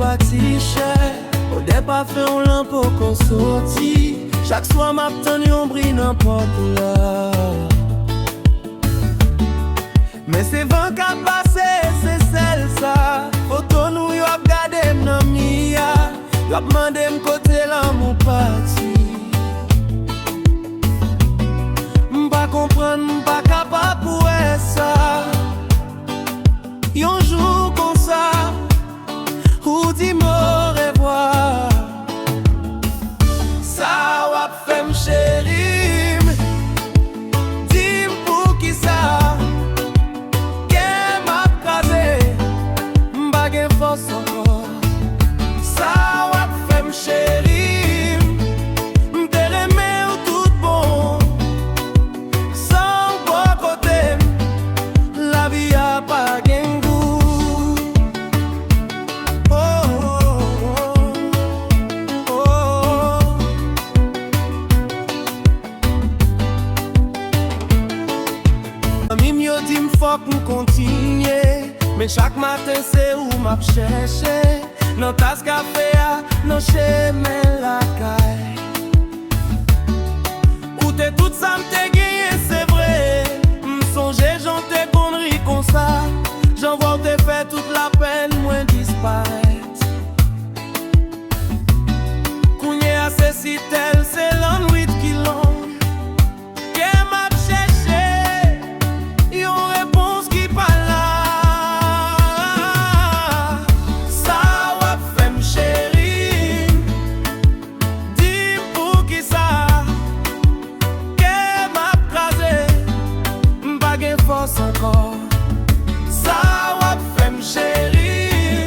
bâti cher. Au départ fait on lampe qu'on sorti. Chaque soir m'attend yon bris n'importe là. Mais c'est vent qu'a passé, c'est celle ça. Photo nous yo ap gade m'nan miya. Yo ap mande m'kote l'amour parti. M'pa comprendre, m'pa capable pour ça. Yon jour comme ça, ou dis m'au revoir. Ça wap fèm chéri, dis pour qui ça. Qu'est m'a crasé, m'pa gen force encore. Ça wap fèm chéri, m'te remè ou tout bon. Sans bon côté, la vie a pas gen goût. Oh, oh, oh, oh. Ami m'yo di m'fok m'kontinye. Mais chaque matin c'est où m'ap cherché. Nan tas café a, nan chemin la caille. Ou te tout ça m'te gagné, c'est vrai. M'songe j'en te conneries comme ça. J'en vois te fait toute la peine, moins disparaître. Kounye a se si tel, c'est l'ennui qui long. Qu'est m'a cherché, yon réponse qui pas là. Ça wap fèm chéri, dis pour qui ça. Qu'est m'a crasé, m'pa gen force encore. Ça wap fèm chéri,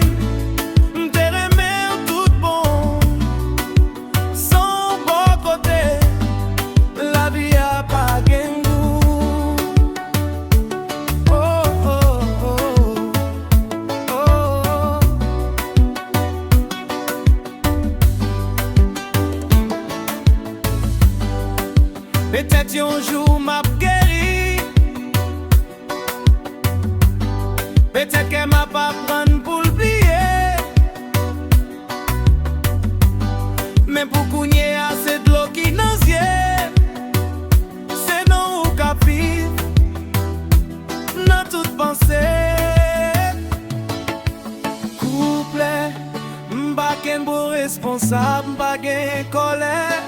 m'te remè ou tout bon. Sans bon côté, la vie a pas gen goût. Oh, oh, oh, oh, oh. Peut-être un jour m'a guéri. Peut-être qu'elle m'a pas prendre pour l'oublier. Mais pour kounye a c'est de l'eau qui dans yeux. C'est non ou ka vive dans toute pensée. Couple, m'pa ken bon responsable, m'pa gen colère.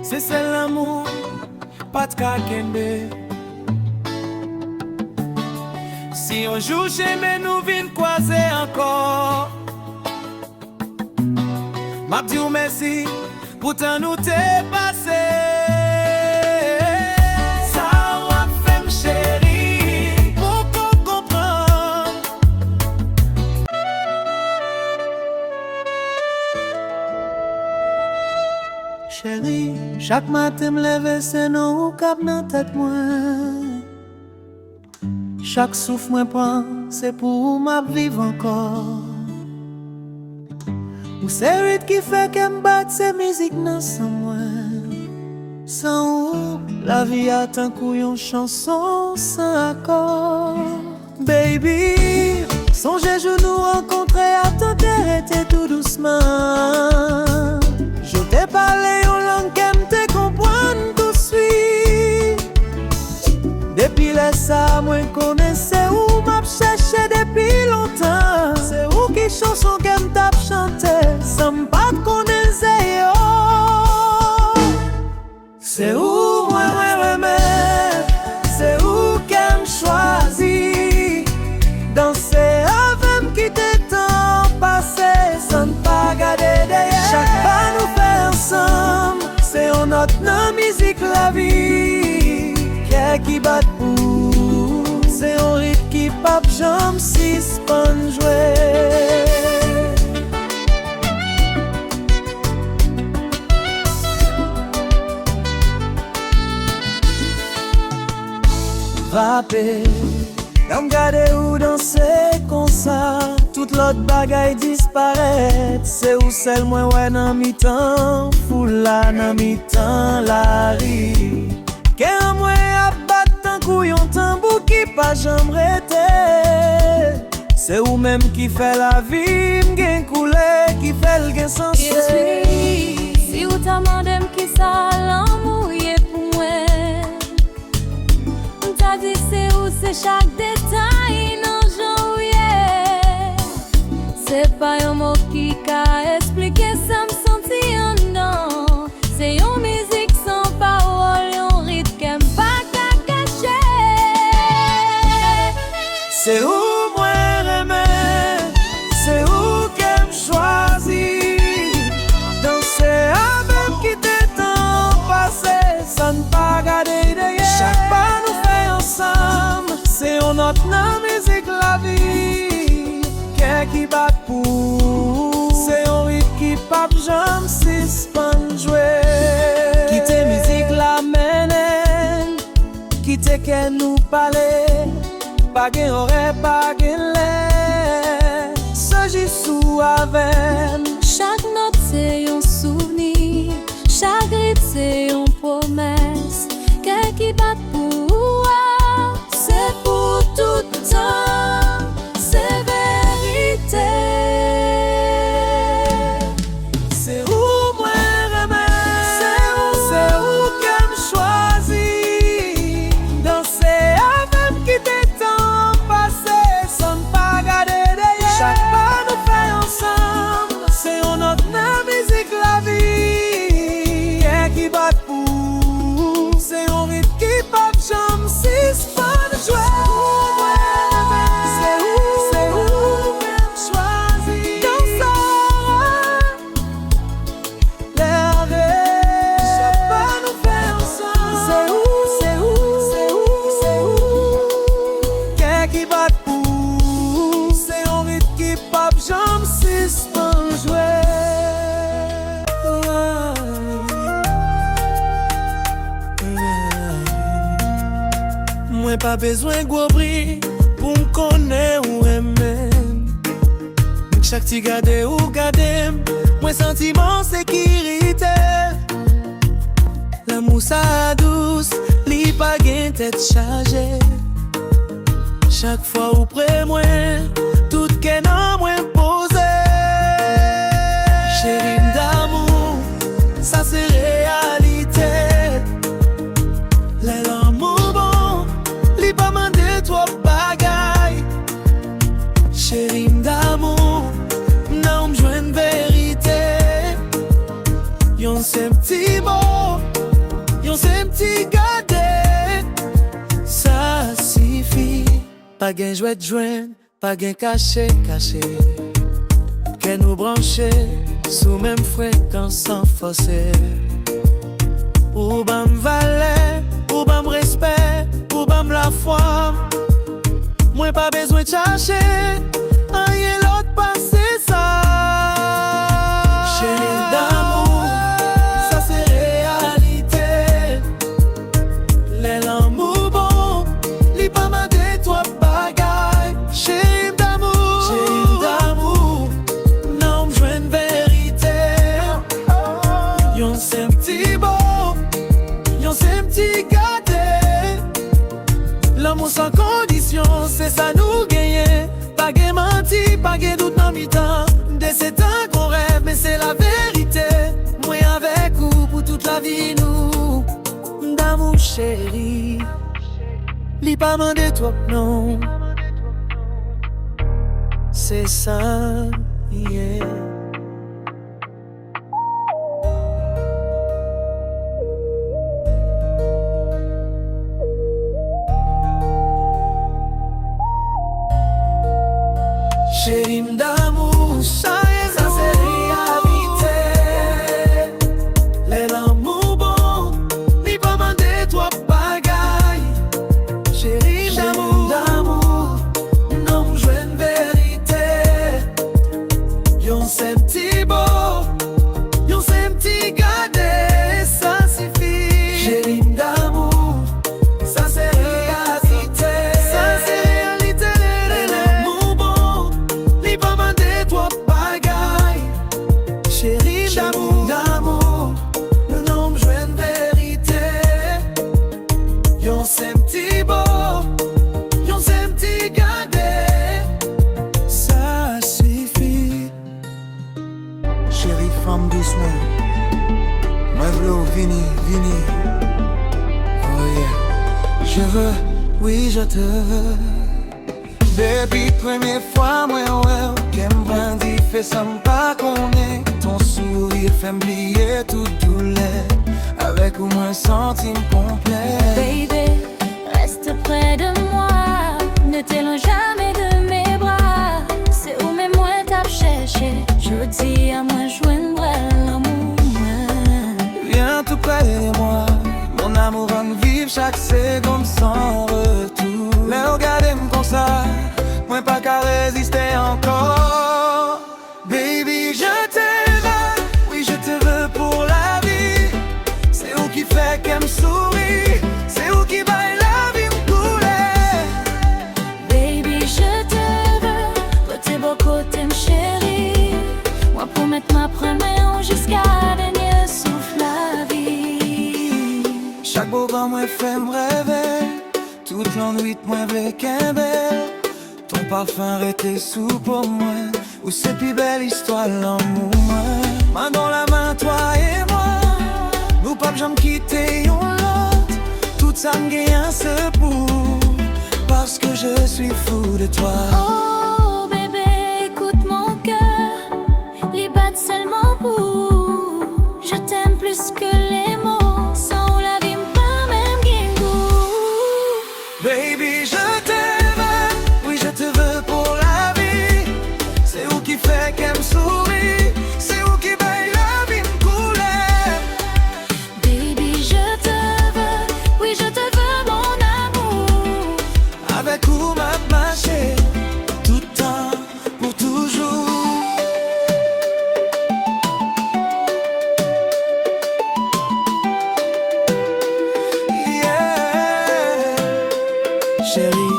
C'est celle l'amour, pas de ka kenbe. Si un jour j'aime nous vin croiser encore, m'a dit ou merci, pourtant nous t'es passé. Ça wap fèm chéri, pour qu'on comprenne. Chéri, chaque matin m'lève c'est non ou kap nan tête moi. Chaque souffle moi prend, c'est pour ma vivre encore. Ou c'est rythme qui fait que m'batte ces musiques nan sans moi. Sans ou, la vie a tant couillon chanson sans accord. Baby, songez je nous rencontrer à t'intéresser tout doucement. Je t'ai parlé en langue qu'elle te comprenne tout suite. Depuis les ça, moi connaissais où m'a cherché depuis longtemps. C'est où qui chanson qu'elle t'a chanté, sans m'pas connaissais yo. C'est où moi remets, c'est où qu'elle choisit. Danser avec qui t'étant passé, sans pas garder derrière. Chaque pas nous fait ensemble, c'est en notre musique la vie. Qui bat pour, c'est un rythme qui pape jambe si spon jouer. Rappé, comme garder ou danser comme ça, toute l'autre bagaille disparaît. C'est où celle moins ouais nan mi-temps, foule la nan mi-temps la ri. Qu'un moins à battre un couillon tambour qui pas jamais rete. C'est ou même qui fait la vie, m'gen coulé, qui fait le gen sens. Yes, oui. Si ou ta mandem qui ça l'amour y est pour moi. T'as dit c'est où c'est chaque détail non j'en c'est pas un mot qui a expliqué ça me senti en dedans. C'est une musique sans parole, un rythme qu'aime pas qu'à cacher. C'est où moi aimer, c'est où qu'aime choisir. Danser avec qui t'es temps passé, ça ne pas garder derrière. Chaque pas nous fait ensemble, c'est on notre musique la vie. Qu'est qui bat pour, c'est un rythme qui pape j'aime suspend jouer. Quitter musique la mène, quitter qu'elle nous parler. Pas gen oreille, pas gen lait, s'agit sous aven. Chaque note c'est un souvenir, chaque rythme c'est une promesse. Qu'est qui bat pour, c'est pour tout temps, c'est vérité. C'est où moi aimer, c'est où qu'aime choisir. Danser avec qui t'es temps passé, sans ne pas garder derrière. Chaque pas nous fait ensemble, c'est on notre musique la vie. Qu'est qui bat pour, c'est un rythme qui pop j'aime suspend jouer. C'est où qu'aime choisir. Danser l'air vrai, chaque pas nous fait ensemble. C'est où qu'est qui bat pour, c'est un rythme qui pop j'aime suspend jouer. Moi pas besoin gros prix pour me connaître ou aimer. Chaque ti gade ou gade, moi sentiment sécurité. L'amour ça douce, li pas gen tête chargée. Chaque fois ou près moi, tout qu'est nan moi posé. Chérie d'amour, ça c'est réalité. L'amour bon, li pas mandé trop bagaille. Chérie d'amour, non m'joine vérité. Yon c'est petit mot, yon c'est petit gade. Ça suffit. Pas gain jouet joindre, pas gain caché. Qu'elle nous brancher sous même fréquence sans forcer. Ou bam valet, ou bam respect, ou bam la foi. Moi pas besoin de chercher, rien l'autre passer ça. Chérie d'amour, ça c'est réalité. L'amour bon, li pas mandé toi bagaille. Chérie d'amour, non m'joine vérité. Yon c'est petit beau, yon c'est petit gâté. L'amour sans condition, c'est ça nous gagner. Pas gain menti, pas gain doute dans mi-temps. De ces temps qu'on rêve, mais c'est la vérité. Moi avec vous pour toute la vie, nous. D'amour chéri, li pas mandé toi, non. C'est ça, yeah. Chérie d'amour, ça c'est réalité. L'amour bon, li pas mandé toi bagaille. Chérie d'amour, non m'joine vérité. Yon c'est petit beau, yon c'est petit gade, ça suffit. Chérie d'amour, ça c'est réalité. Ça c'est réalité. L'amour bon, li pas mandé toi bagaille. je te veux. Baby, première fois, moi, ouais, qu'aime brindis, fait ça pas qu'on est. Ton sourire fait m'oublier toute douleur, avec au moins un centime complet. Baby, reste près de moi, ne t'éloigne jamais de mes bras. C'est où mes moins t'as cherché, je dis à moi joindre l'amour. Viens tout près de moi, mon amour va vivre chaque seconde sans retour. Mais regardez-moi comme ça, moi pas qu'à résister encore. Baby, je t'aime, oui je te veux pour la vie. C'est où qui fait qu'elle me sourit, c'est où qui baille la vie me couler. Baby, je te veux, toi t'es beau côté me chérie. Moi pour mettre ma première jusqu'à dernier souffle la vie. Chaque beau vent moi fait me rêver, toute l'ennui moi avec un bel. Ton parfum était sous pour moi, ou c'est plus belle histoire l'amour. Main dans la main toi et moi, nous pas jamais quitter l'autre. Tout ça me gagne ce pour, parce que je suis fou de toi. Oh bébé, écoute mon cœur, il bat seulement pour. Je t'aime plus que les mots, sans la vie pas même guingou. Baby, je t'aime, oui je te veux pour la vie. C'est où qui fait qu'elle me sourit, c'est où qui baille la vie me couler. Baby, je te veux, oui je te veux mon amour. Avec où m'a marché, tout le temps, pour toujours. Yeah, chérie,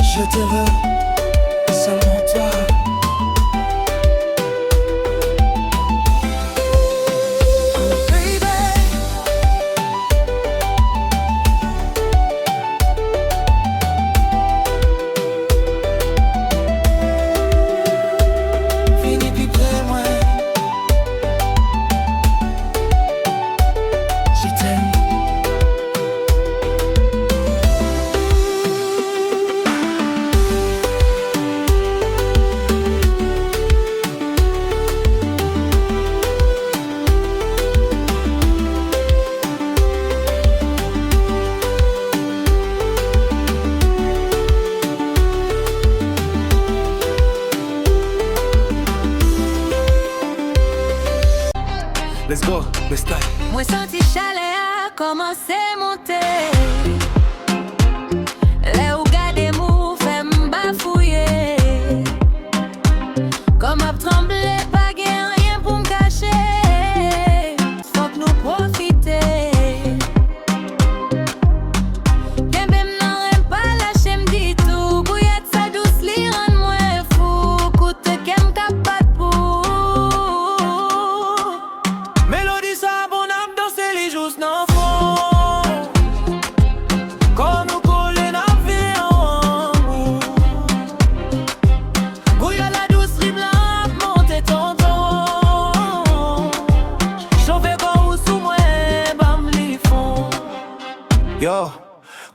je te veux, seulement toi. Oh baby, fini puis près moi, je t'aime. Let's go, let's start. Moi senti chalet a commencé monter. Les ou gade mou fait m'bafouiller. Comme ap tremblé, pas gen rien pour m'cacher. Faut que nous profiter. Kembe m'nan rem pas lâcher m'dit tout. Bouillette sa douce li rend moi fou. Koute kem kapat pour. Mélodie ça bon âme danser les jours n'en font. Quand nous collons la vie en haut. Bouillard la douce rime la monte tonton. Chauffez quand ou sous moi bam li font. Yo,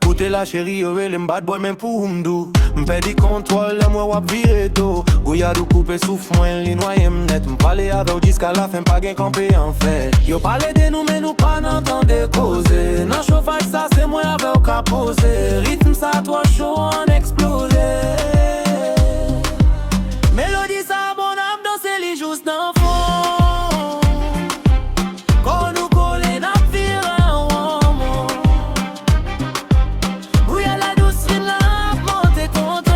écoutez la chérie, yo elle bad boy même pour m'dou. M'fait du contrôle, moi wap vire tout. Gouyadou coupe souffle, moi li noye m'net. M'parle avec jusqu'à la fin, pas gain campé en fait. Yo parle de nous, mais nous pas n'entendre causer. Nan chauffage ça, c'est moi avec au caposé. Rythme ça, toi chaud en explosé. Mélodie ça, bon âme danser les jours d'en fond. Quand nous collons, n'a vire en haut. Bouillard la douce rime la monte tonton.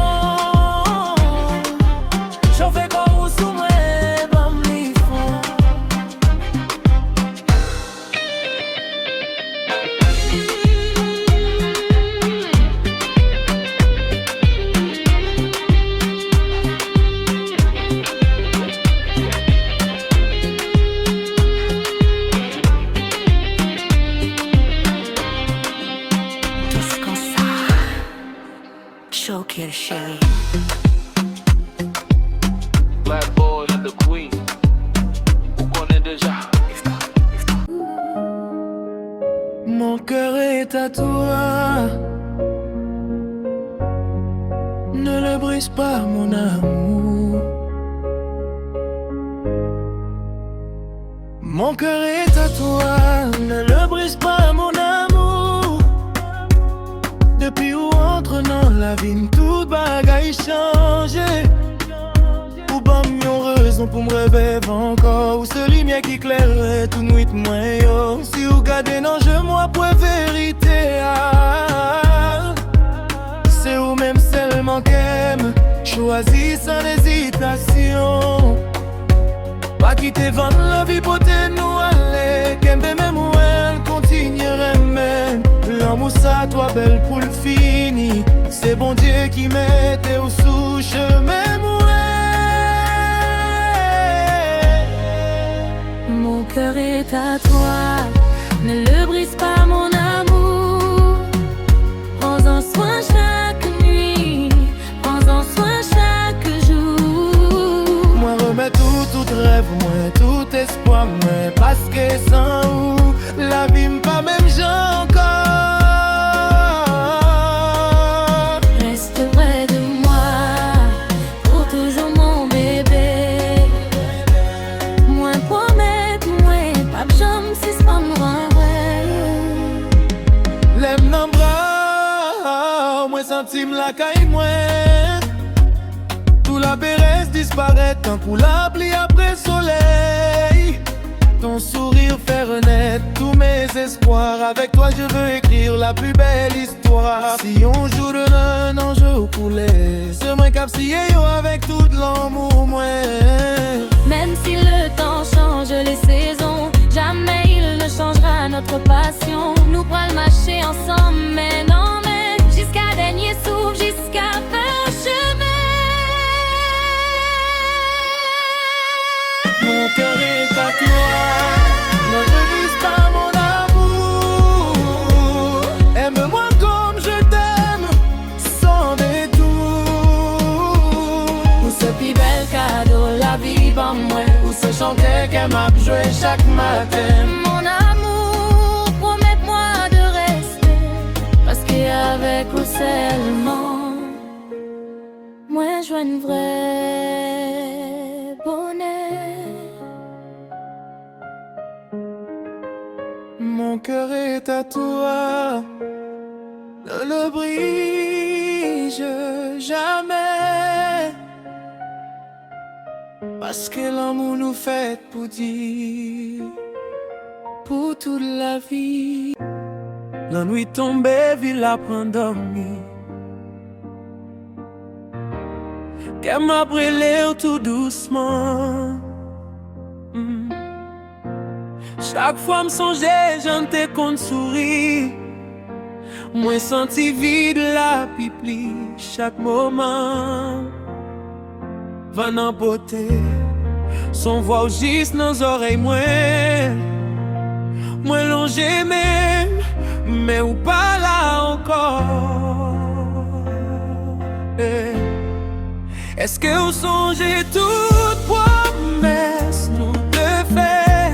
Chauffez comme ou sous moi, bam li font. Tous comme ça. Choquer le chéri. Black boy and the queen. Who connaît déjà? Mon cœur est à toi. Ne le brise pas, mon amour. Mon cœur est à toi. Ne le brise pas, mon amour. Depuis où entre dans la vie, toute bagaille changé. Ou bon, yon raison pour me rêver encore. Ou ce lumière qui éclaire tout nuit moins yo. Si vous gardez non je moi pour vérité. C'est vous même seulement qu'aime. Choisis sans hésitation. Pas quitter vendre la vie pour te nous aller. Qu'aime même où elle continuerait même. L'amour ça toi belle pour le fini. C'est bon Dieu qui mettait au sous chemin où Mon cœur est à toi, ne le brise pas mon amour. Prends-en soin chaque nuit, prends-en soin chaque jour. moi remets tout rêve, moi tout espoir, moi parce que sans vous, la vie m'pas même j'ai encore. Reste près de moi, pour toujours mon bébé. Moi promets, moi pas jamais si c'est pas moi. Lève dans bras, moi sentime la caille moi. Tout la béresse disparaît tant pour la pluie après soleil. Ton sourire fait renaître tous mes espoirs. Avec toi je veux écrire la plus belle histoire. Si on joue de un enjeu au poulet, c'est moi cap si yo avec tout l'amour moi. Même si le temps change les saisons, jamais il ne changera notre passion. Nous pourrons marcher ensemble, mais non, mais jusqu'à dernier souffle, jusqu'à fin chemin. Mon cœur est à toi, ne refuse pas mon amour. Aime-moi comme je t'aime, sans détour. Pour ce plus bel cadeau, la vie par moi. Pour ce chanter qu'elle m'a joué chaque matin. Mon amour, promets-moi de rester, parce qu'avec vous seulement, moi je vois une vraie bonheur. Mon cœur est à toi, ne le brise jamais. Parce que l'amour nous fait pour dire, pour toute la vie. La nuit tombée, ville la prend dormir. Qu'elle m'a brûlé tout doucement. Chaque fois me songeais, j'en te compte sourire. Moi senti vide la pipli chaque moment. Va dans beauté, son voix au juste dans les oreilles moi. Moi longé même, mais ou pas là encore. Est-ce que vous songez toute promesse nous te fait?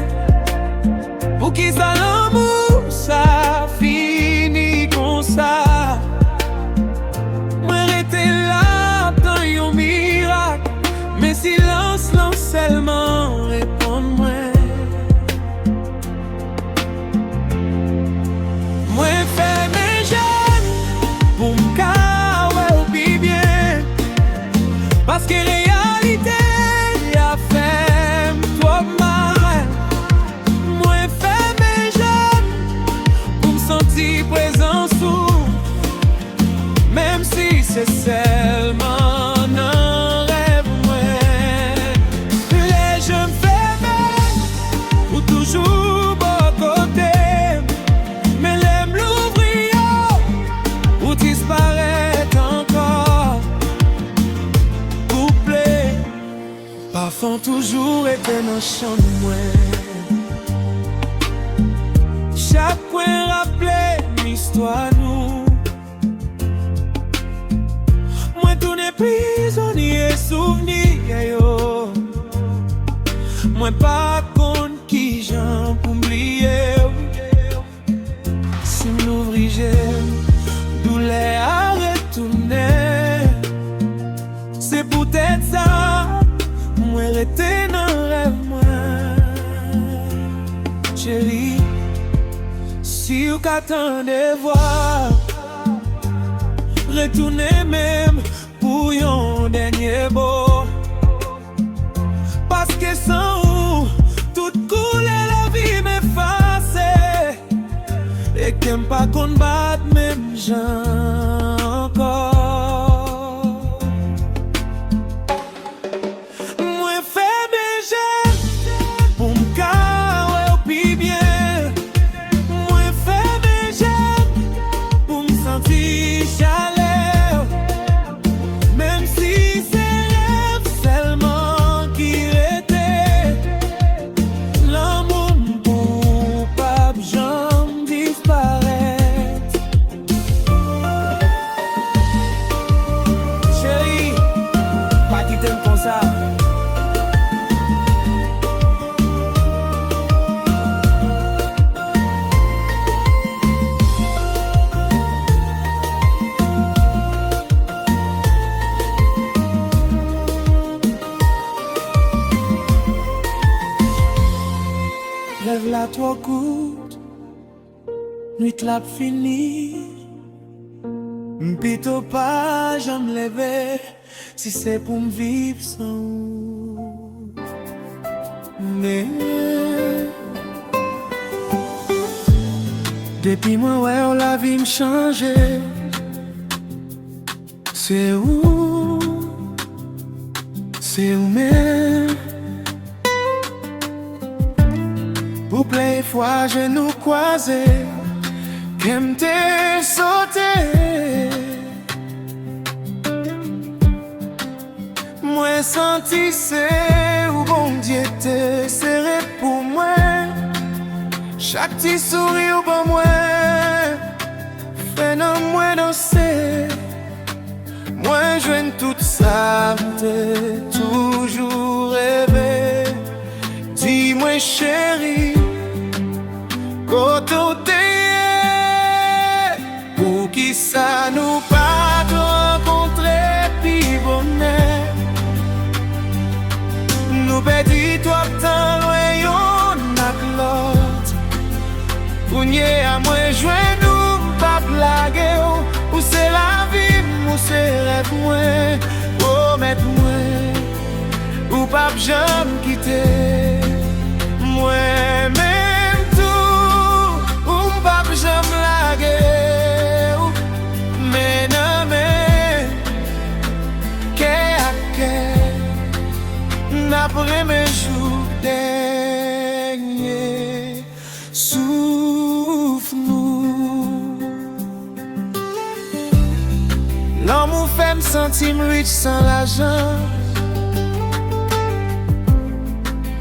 Pour qui ça l'amour, ça finit comme ça. Moi j'étais là dans un miracle, mais silence seulement répond-moi. Moi fais mes jeunes pour m'caouer puis bien, parce que réalité a fait toi mal. Moi fais mes jeunes pour me sentir présent sous, même si c'est seulement un rêve. Moi les jeux me fais mal pour toujours bon côté, mais l'aime l'ouvrir ou disparaître encore. Couplé, parfum toujours été dans le champ de moi. Chaque coin rappelait l'histoire nous. Moi tout n'est prisonnier souvenir yo. Moi pas contre qui j'en oublié. Si obligé douleur à retourner. C'est peut-être ça, moi rester dans rêve moi. Chérie, si vous qu'attendez voir, retournez même pour un dernier beau. Parce que sans vous, toute coule la vie m'efface. Et qu'aime pas qu'on batte même gens encore. Moi fais mes gestes pour m'carrer au pis bien. Moi fais mes gestes pour me sentir chaleur. Même si c'est rêve seulement qui était, l'amour pour pas jamais disparaître. Chérie, pas qui t'aime comme ça. Lève la toi courte, nuit la fini. M'pito pas, j'aime lever si c'est pour me vivre sans vous. Mais depuis moi ouais la vie me change. C'est où même. Pour plein fois je nous croisé, qu'aime t'es sauté. Moi senti c'est où bon Dieu te serré pour moi. Chaque petit sourire pour moi, fait non moi danser. Moi joigne tout ça, t'es toujours rêvé. Dis-moi chérie, côté pour qui ça nous pas rencontrer puis bonheur. Nous pédit toi tant loin y'en a l'autre. Pour nier à moi jouer nous pas blaguer. Où c'est la vie, où c'est rêve moi. Oh mettre moi, ou pas jamais quitter. Moi même tout, ou pas jamais laguer. Mais non mais, qu'est à qu'est. Après mes jours derniers, souffle-nous. L'amour fait me sentir riche sans l'argent.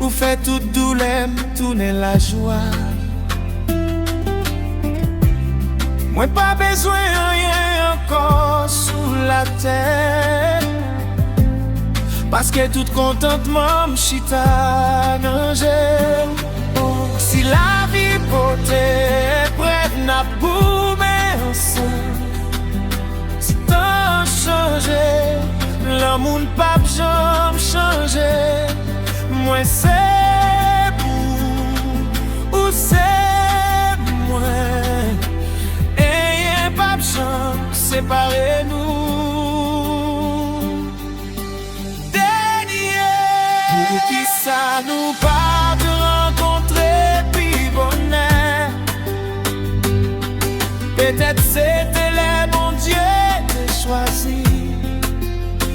Ou fait toute douleur tourner la joie. Moi pas besoin de rien encore sous la terre. Parce que tout contentement m'chita n'angèle. Si la vie potée prête n'a boumé ensemble. Si t'as changé, l'amour n'a pas jamais changé. Moi c'est vous, ou c'est moi. Et y'a pas jamais séparer nous. Pour qui ça nous pas de rencontrer puis bonheur. Peut-être c'était le bon Dieu de choisir.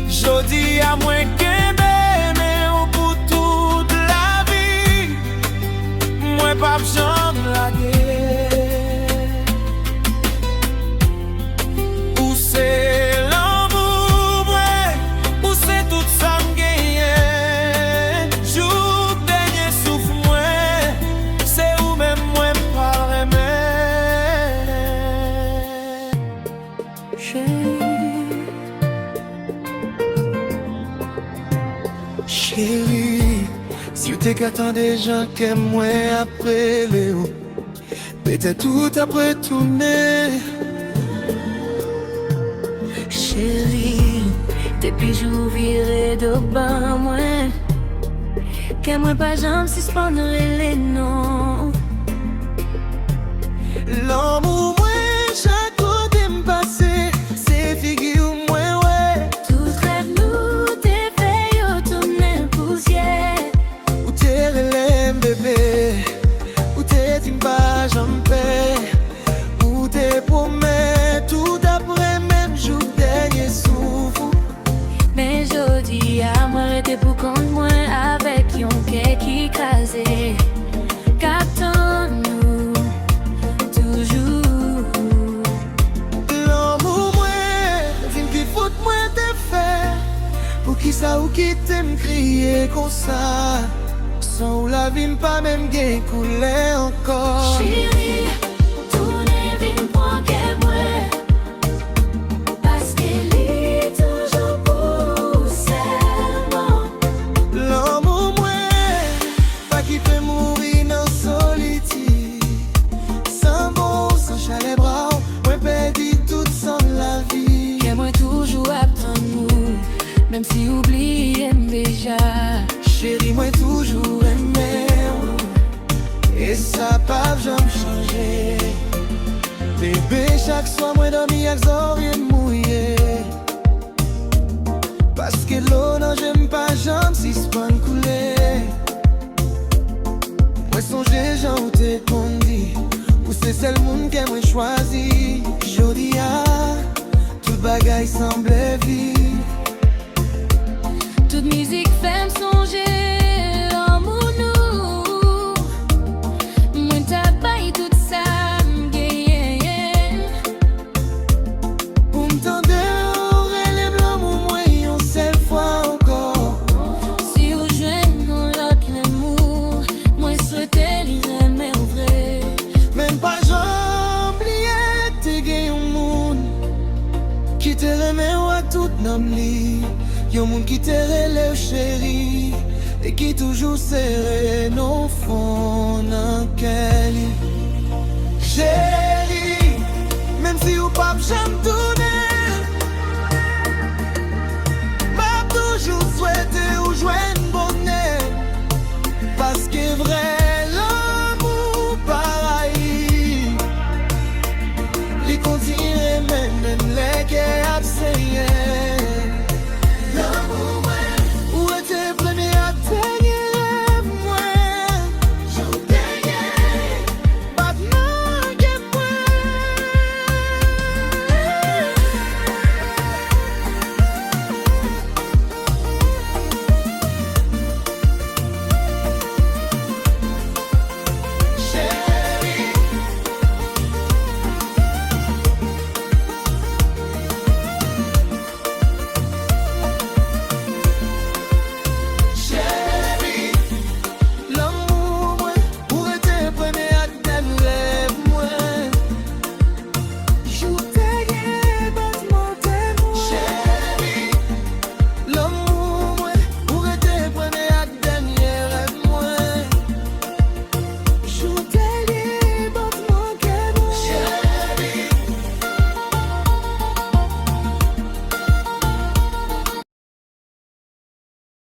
Jodi à moins qu'aimer, mais pour toute la vie. Moi pas besoin de la guerre. Où c'est l'amour, moi, où c'est tout ça me gagne. Chérie, si vous t'es qu'attend des gens qu'aiment moi après Léo. peut-être tout après tourner. Chérie, depuis jou viré de ban moi, que moi pas jamais suspendre les noms. L'amour moi chaque côté me passé, c'est figure moi ouais. Tout rêve nous t'es fait au tourner poussière. Où t'es relève bébé, où t'es une page en paix, où t'es promets tout après même jour dernier souffle. Mais jodi à moi arrêter pour compte moi avec yon cœur qui crasé. Qu'attends-nous toujours? L'amour moi, vin qui fout moi te faire. Pour qui ça ou qui t'aime crier comme ça? Sans la vie pas même gain couler encore. Chérie, tournez vite pour qu'elle moi, parce qu'elle est toujours pour seulement. L'amour moi, pas qui peut mourir dans solitude. Sans bon, sans chalet bras, moi perdu toute sans la vie. Que moi toujours attend nous, même si oublié déjà. Chérie, moi toujours aimé, et ça pas jamais changé. Bébé, chaque soir, moi dormi avec oreilles mouillées. Parce que l'eau, non, j'aime pas jamais si c'est pas couler. Moi songer, j'en t'ai conduit, ou c'est celle monde qui moi choisi. Jodi tout bagaille semblait vivre. Toute musique fait me songer l'amour nous. Moi t'as pas tout ça m'gagne. Pour m'tendre relève l'amour moi une seule fois encore. Si vous joignez l'autre l'amour, moi souhaiter l'aimer au vrai. Même pas j'oublié t'es gagné au monde qui te remet à tout nom li. Yon monde qui te relève chérie, et qui toujours serré nos fonds dans quel chérie, même si ou pas j'aime tout